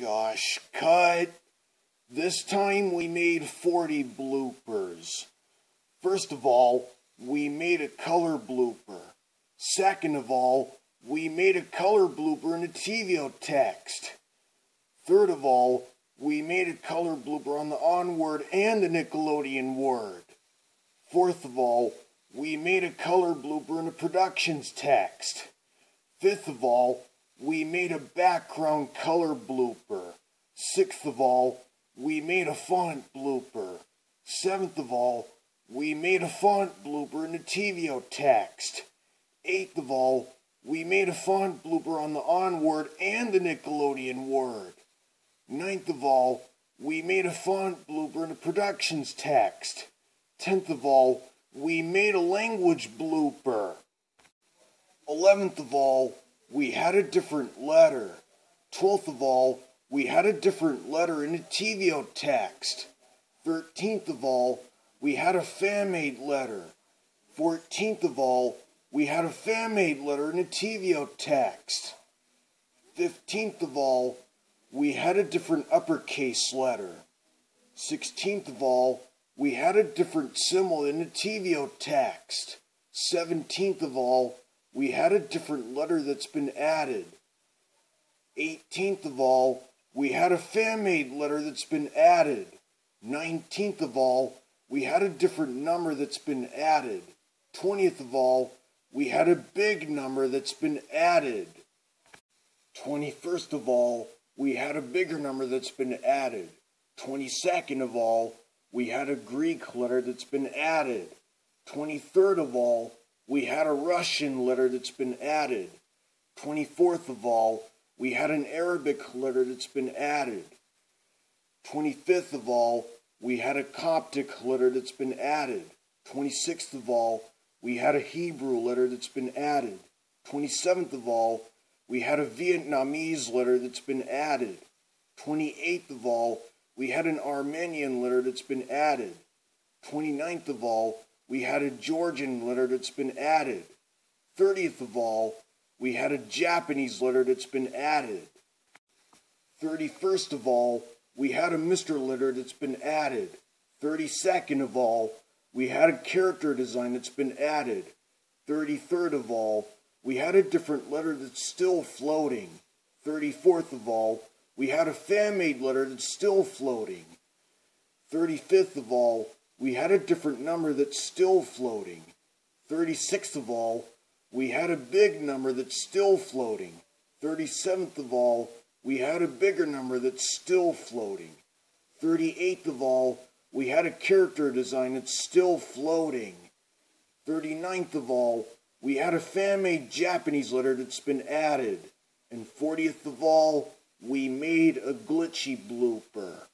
gosh, cut. This time we made 40 bloopers. First of all, we made a color blooper. Second of all, we made a color blooper in the TVO text. Third of all, we made a color blooper on the on word and the Nickelodeon word. Fourth of all, we made a color blooper in the productions text. Fifth of all, we made a background color blooper. Sixth of all, we made a font blooper. Seventh of all, we made a font blooper in the TVO text. Eighth of all, we made a font blooper on the on word and the Nickelodeon word. Ninth of all, we made a font blooper in the productions text. 10th of all, we made a language blooper. 11th of all, we had a different letter. 12th of all, we had a different letter in the TVO text. 13th of all, we had a fan-made letter. 14th of all, we had a fan-made letter in the TVO text. 15th of all, we had a different uppercase letter. 16th of all, we had a different symbol in the TVO text. 17th of all, we had a different letter that's been added. 18th of all, we had a fan-made letter that's been added. 19th of all, we had a different number that's been added. 20th of all, we had a big number that's been added. 21st of all, we had a bigger number that's been added. 22nd of all, we had a Greek letter that's been added. 23rd of all, we had a Russian letter that's been added. 24th of all, we had an Arabic letter that's been added. 25th of all, we had a Coptic letter that's been added. 26th of all, we had a Hebrew letter that's been added. 27th of all, we had a Vietnamese letter that's been added. 28th of all, we had an Armenian letter that's been added. 29th of all, we had a Georgian letter that's been added. 30th of all, we had a Japanese letter that's been added. 31st of all, we had a Mr. letter that's been added. 32nd of all, we had a character design that's been added. 33rd of all, we had a different letter that's still floating. 34th of all, we had a fan-made letter that's still floating. 35th of all, we had a different number that's still floating. 36th of all, we had a big number that's still floating. 37th of all, we had a bigger number that's still floating. 38th of all, we had a character design that's still floating. 39th of all, we had a fan-made Japanese letter that's been added. And 40th of all, we made a glitchy blooper.